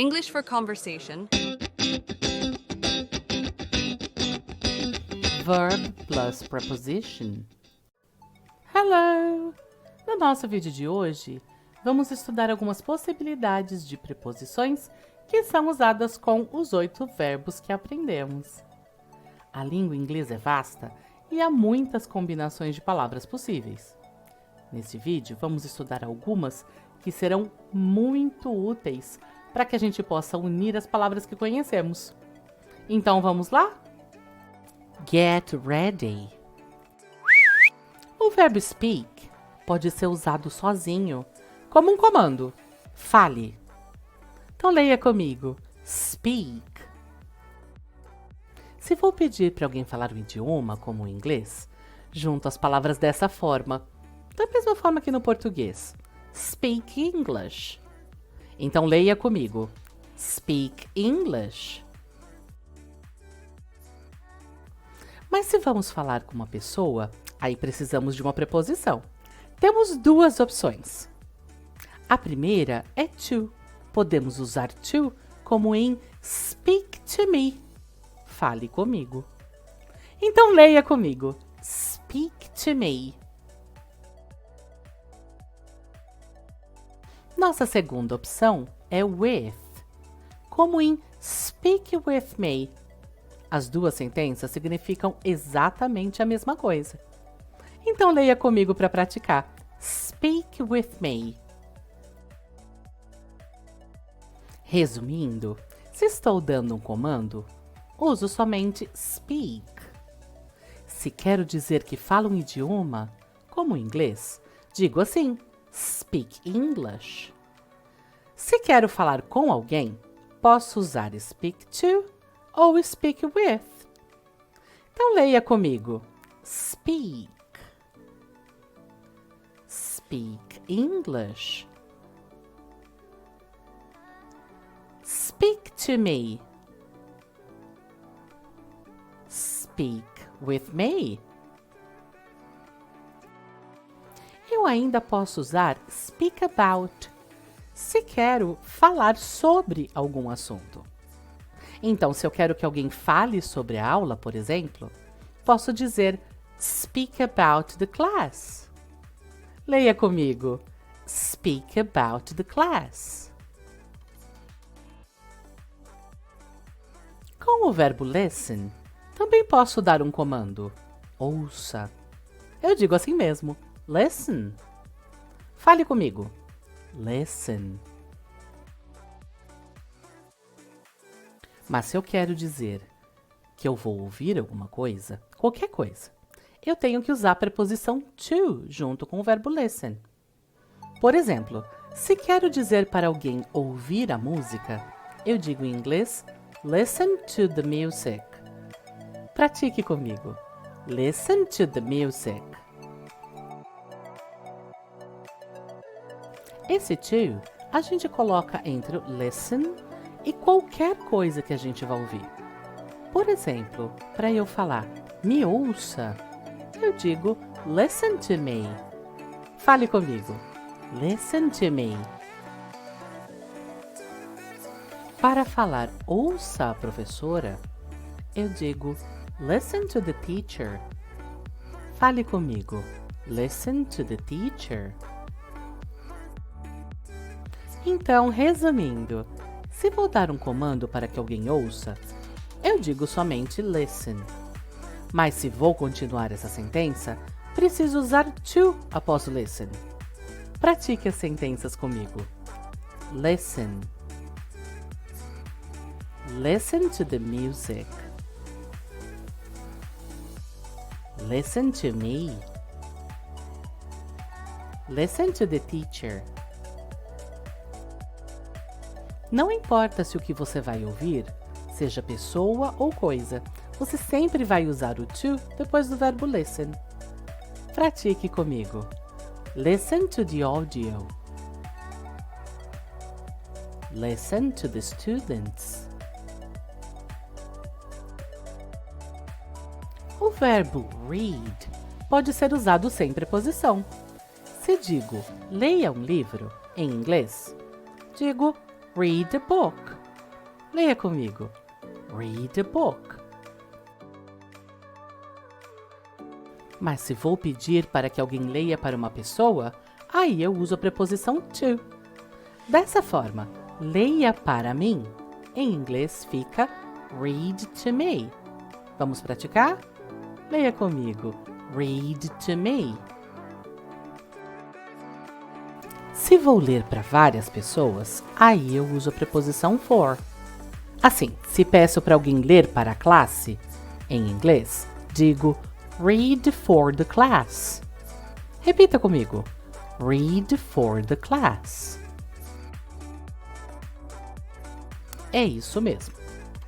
English for conversation. Verb plus preposition. Hello! No nosso vídeo de hoje, vamos estudar algumas possibilidades de preposições que são usadas com os 8 verbos que aprendemos. A língua inglesa é vasta e há muitas combinações de palavras possíveis. Nesse vídeo, vamos estudar algumas que serão muito úteis para que a gente possa unir as palavras que conhecemos. Então, vamos lá? Get ready. O verbo speak pode ser usado sozinho, como um comando. Fale. Então, leia comigo. Speak. Se for pedir para alguém falar um idioma, como o inglês, junto as palavras dessa forma, da mesma forma que no português. Speak English. Então, leia comigo. Speak English. Mas se vamos falar com uma pessoa, aí precisamos de uma preposição. Temos duas opções. A primeira é to. Podemos usar to como em speak to me. Fale comigo. Então, leia comigo. Speak to me. Nossa segunda opção é with, como em speak with me. As duas sentenças significam exatamente a mesma coisa. Então, leia comigo para praticar. Speak with me. Resumindo, se estou dando um comando, uso somente speak. Se quero dizer que falo um idioma, como o inglês, digo assim, speak English. Se quero falar com alguém, posso usar speak to ou speak with. Então, leia comigo. Speak. Speak English. Speak to me. Speak with me. Eu ainda posso usar speak about, se quero falar sobre algum assunto. Então, se eu quero que alguém fale sobre a aula, por exemplo, posso dizer speak about the class. Leia comigo. Speak about the class. Com o verbo listen, também posso dar um comando. Ouça. Eu digo assim mesmo. Listen. Fale comigo. Listen. Mas se eu quero dizer que eu vou ouvir alguma coisa, qualquer coisa, eu tenho que usar a preposição to junto com o verbo listen. Por exemplo, se quero dizer para alguém ouvir a música, eu digo em inglês, listen to the music. Pratique comigo. Listen to the music. Esse to a gente coloca entre o listen e qualquer coisa que a gente vai ouvir. Por exemplo, para eu falar me ouça, eu digo listen to me. Fale comigo. Listen to me. Para falar ouça a professora, eu digo listen to the teacher. Fale comigo. Listen to the teacher. Então, resumindo, se vou dar um comando para que alguém ouça, eu digo somente listen. Mas se vou continuar essa sentença, preciso usar to após o listen. Pratique as sentenças comigo. Listen. Listen to the music. Listen to me. Listen to the teacher. Não importa se o que você vai ouvir seja pessoa ou coisa, você sempre vai usar o to depois do verbo listen. Pratique comigo. Listen to the audio. Listen to the students. O verbo read pode ser usado sem preposição. Se digo leia um livro em inglês, digo Read a book. Leia comigo. Read a book. Mas se vou pedir para que alguém leia para uma pessoa, aí eu uso a preposição to. Dessa forma, leia para mim. Em inglês fica read to me. Vamos praticar? Leia comigo. Read to me. Se vou ler para várias pessoas, aí eu uso a preposição for. Assim, se peço para alguém ler para a classe, em inglês, digo read for the class. Repita comigo. Read for the class. É isso mesmo.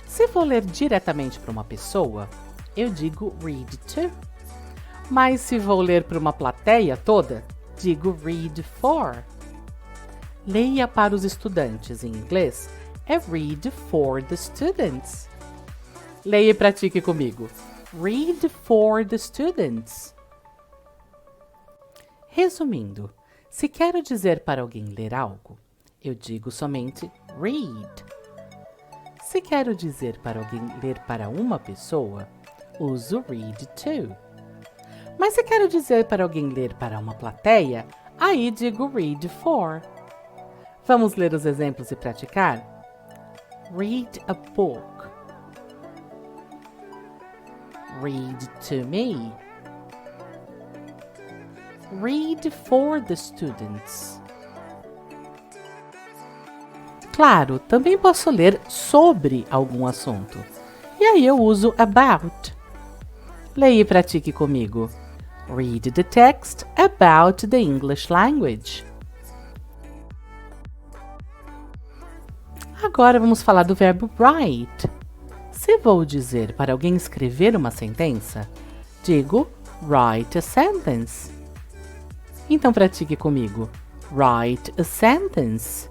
Se vou ler diretamente para uma pessoa, eu digo read to. Mas se vou ler para uma plateia toda, digo read for. Leia para os estudantes, em inglês, é read for the students. Leia e pratique comigo. Read for the students. Resumindo, se quero dizer para alguém ler algo, eu digo somente read. Se quero dizer para alguém ler para uma pessoa, uso read to. Mas se quero dizer para alguém ler para uma plateia, aí digo read for. Vamos ler os exemplos e praticar? Read a book. Read to me. Read for the students. Claro, também posso ler sobre algum assunto. E aí eu uso about. Leia e pratique comigo. Read the text about the English language. Agora vamos falar do verbo write. Se vou dizer para alguém escrever uma sentença, digo write a sentence. Então pratique comigo. Write a sentence.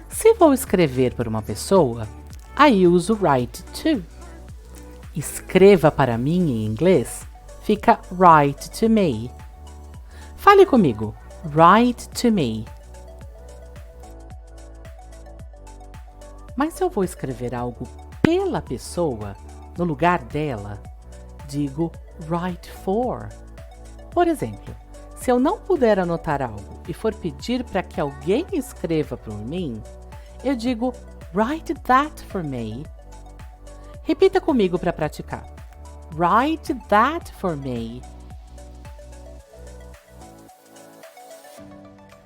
Se vou escrever para uma pessoa, aí uso write to. Escreva para mim em inglês, fica write to me. Fale comigo. Write to me. Mas se eu vou escrever algo pela pessoa, no lugar dela, digo write for. Por exemplo, se eu não puder anotar algo e for pedir para que alguém escreva por mim, eu digo write that for me. Repita comigo para praticar. Write that for me.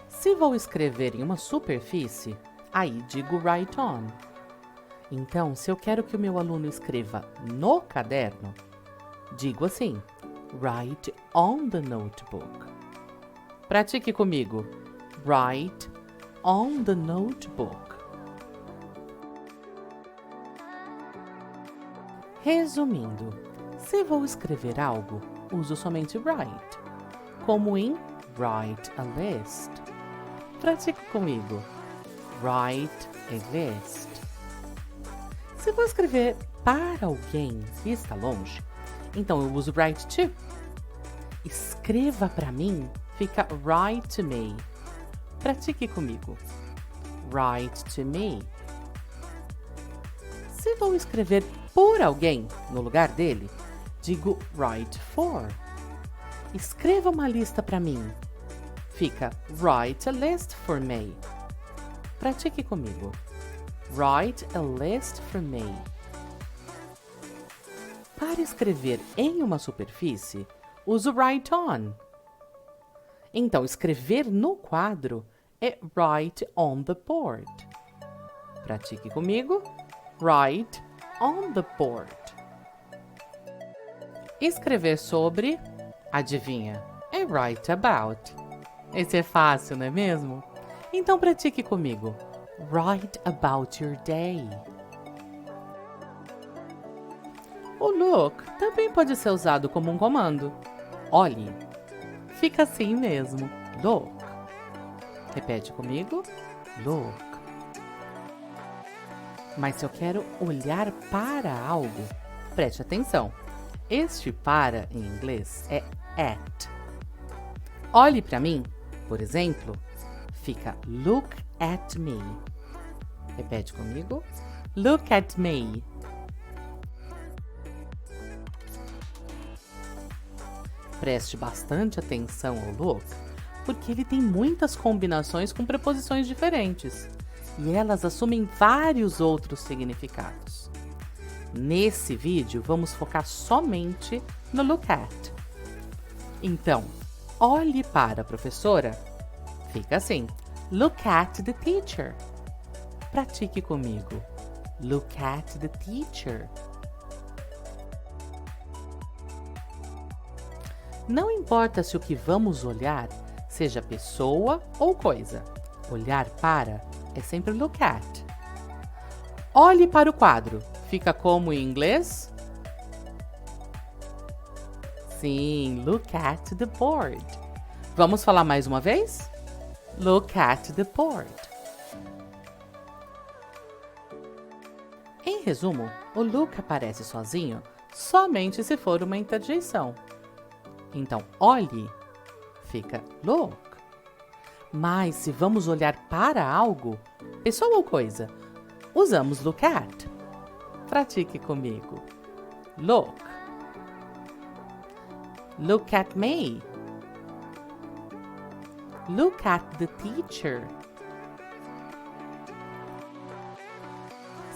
Se vou escrever em uma superfície, aí digo write on. Então, se eu quero que o meu aluno escreva no caderno, digo assim, write on the notebook. Pratique comigo. Write on the notebook. Resumindo, se vou escrever algo, uso somente write, como em write a list. Pratique comigo. Write a list. Se vou escrever para alguém que está longe, então eu uso write to. Escreva para mim, fica write to me. Pratique comigo. Write to me. Se vou escrever por alguém no lugar dele, digo write for. Escreva uma lista para mim. Fica write a list for me. Pratique comigo. Write a list for me. Para escrever em uma superfície, uso write on. Então, escrever no quadro é write on the board. Pratique comigo. Write on the board. Escrever sobre, adivinha, é write about. Esse é fácil, não é mesmo? Então pratique comigo. Write about your day. O look também pode ser usado como um comando. Olhe. Fica assim mesmo. Look. Repete comigo. Look. Mas se eu quero olhar para algo, preste atenção. Este para, em inglês, é at. Olhe para mim, por exemplo, fica look at me. Repete comigo. Look at me. Preste bastante atenção ao look, porque ele tem muitas combinações com preposições diferentes, e elas assumem vários outros significados. Nesse vídeo, vamos focar somente no look at. Então, olhe para a professora. Fica assim. Look at the teacher. Pratique comigo. Look at the teacher. Não importa se o que vamos olhar seja pessoa ou coisa. Olhar para é sempre look at. Olhe para o quadro. Fica como em inglês? Sim, look at the board. Vamos falar mais uma vez? Look at the board. Em resumo, o look aparece sozinho somente se for uma interjeição. Então, olhe, fica look. Mas se vamos olhar para algo, pessoa ou coisa, usamos look at. Pratique comigo. Look. Look at me. Look at the teacher.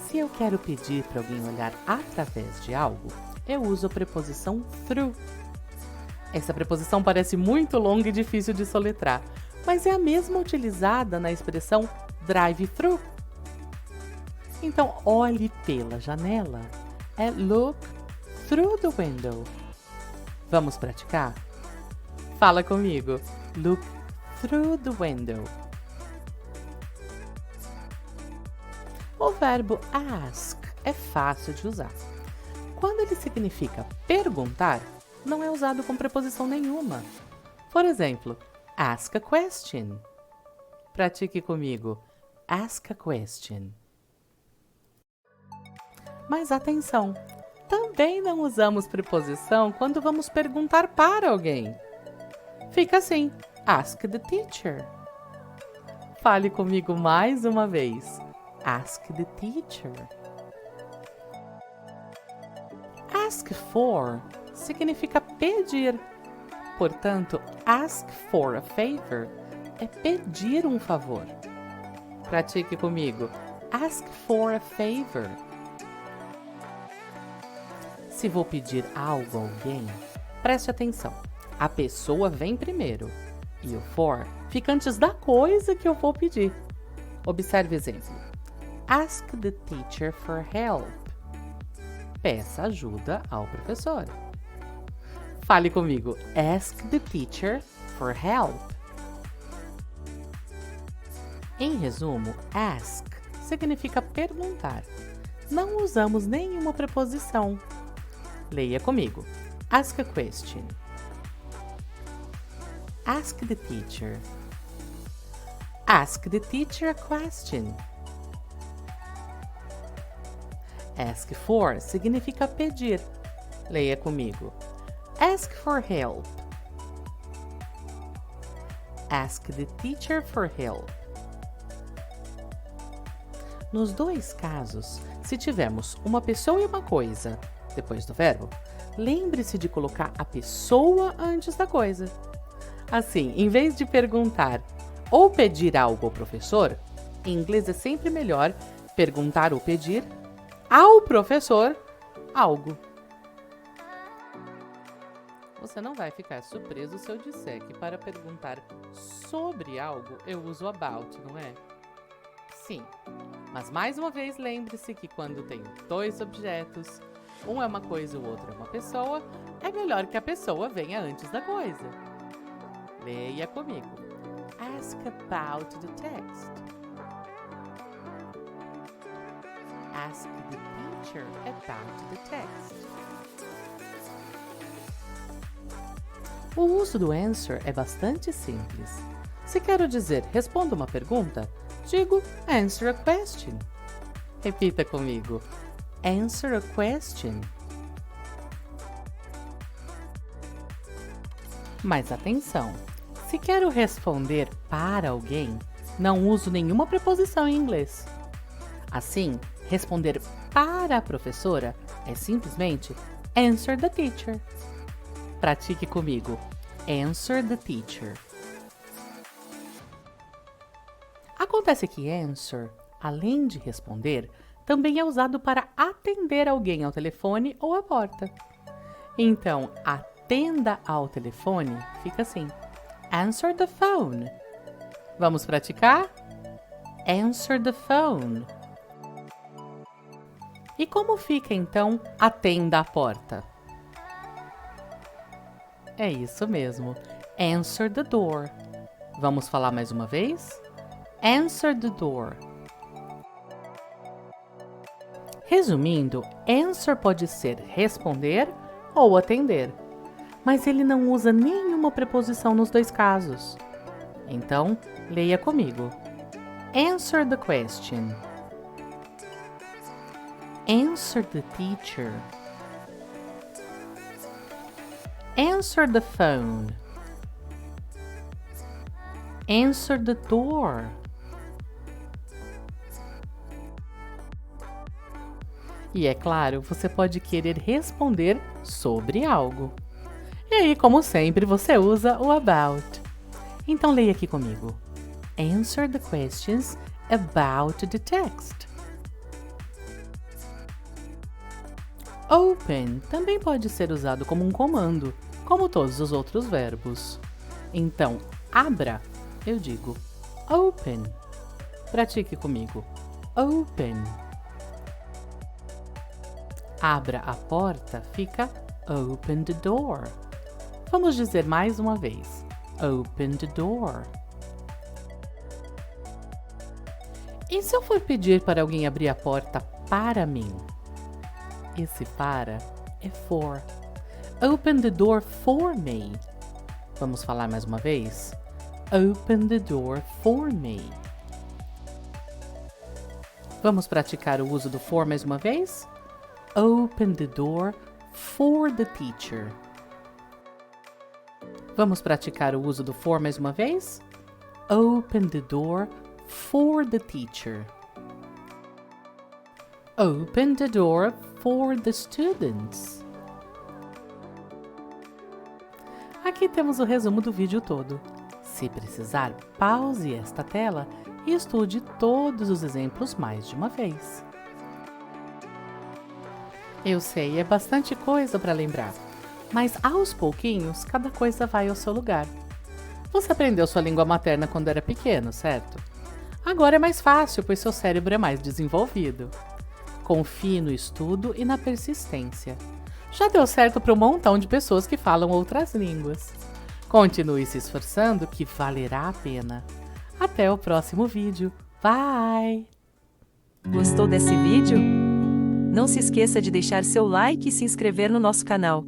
Se eu quero pedir para alguém olhar através de algo, eu uso a preposição through. Essa preposição parece muito longa e difícil de soletrar, mas é a mesma utilizada na expressão drive-through. Então, olhe pela janela. É look through the window. Vamos praticar? Fala comigo. Look through the window. O verbo ask é fácil de usar. Quando ele significa perguntar, não é usado com preposição nenhuma. Por exemplo, ask a question. Pratique comigo. Ask a question. Mas atenção, também não usamos preposição quando vamos perguntar para alguém. Fica assim, ask the teacher. Fale comigo mais uma vez. Ask the teacher. Ask for significa pedir. Portanto, ask for a favor é pedir um favor. Pratique comigo. Ask for a favor. Se vou pedir algo a alguém, preste atenção. A pessoa vem primeiro e o for fica antes da coisa que eu vou pedir. Observe o exemplo. Ask the teacher for help. Peça ajuda ao professor. Fale comigo. Ask the teacher for help. Em resumo, ask significa perguntar. Não usamos nenhuma preposição. Leia comigo. Ask a question. Ask the teacher. Ask the teacher a question. Ask for significa pedir. Leia comigo. Ask for help. Ask the teacher for help. Nos dois casos, se tivermos uma pessoa e uma coisa depois do verbo, lembre-se de colocar a pessoa antes da coisa. Assim, em vez de perguntar ou pedir algo ao professor, em inglês é sempre melhor perguntar ou pedir ao professor algo. Você não vai ficar surpreso se eu disser que para perguntar sobre algo eu uso about, não é? Sim, mas mais uma vez lembre-se que quando tem dois objetos, um é uma coisa e o outro é uma pessoa, é melhor que a pessoa venha antes da coisa. Leia comigo. Ask about the text. Ask the teacher about the text. O uso do answer é bastante simples. Se quero dizer responda uma pergunta, digo answer a question. Repita comigo. Answer a question. Mas atenção, se quero responder para alguém, não uso nenhuma preposição em inglês. Assim, responder para a professora é simplesmente answer the teacher. Pratique comigo. Answer the teacher. Acontece que answer, além de responder, também é usado para atender alguém ao telefone ou à porta. Então, atenda ao telefone fica assim: answer the phone. Vamos praticar? Answer the phone. E como fica então atenda a porta? É isso mesmo. Answer the door. Vamos falar mais uma vez? Answer the door. Resumindo, answer pode ser responder ou atender, mas ele não usa nenhuma preposição nos dois casos. Então, leia comigo. Answer the question. Answer the teacher. Answer the phone. Answer the door. E é claro, você pode querer responder sobre algo. E aí, como sempre, você usa o about. Então leia aqui comigo. Answer the questions about the text. Open também pode ser usado como um comando, como todos os outros verbos. Então, abra, eu digo open. Pratique comigo. Open. Abra a porta fica open the door. Vamos dizer mais uma vez. Open the door. E se eu for pedir para alguém abrir a porta para mim? Esse para é for. Open the door for me. Vamos falar mais uma vez? Open the door for me. Vamos praticar o uso do for mais uma vez? Open the door for the teacher. Vamos praticar o uso do for mais uma vez? Open the door for the teacher. Open the door for the students. Aqui temos o resumo do vídeo todo. Se precisar, pause esta tela e estude todos os exemplos mais de uma vez. Eu sei, é bastante coisa para lembrar, mas aos pouquinhos, cada coisa vai ao seu lugar. Você aprendeu sua língua materna quando era pequeno, certo? Agora é mais fácil, pois seu cérebro é mais desenvolvido. Confie no estudo e na persistência. Já deu certo para um montão de pessoas que falam outras línguas. Continue se esforçando, que valerá a pena. Até o próximo vídeo. Bye! Gostou desse vídeo? Não se esqueça de deixar seu like e se inscrever no nosso canal.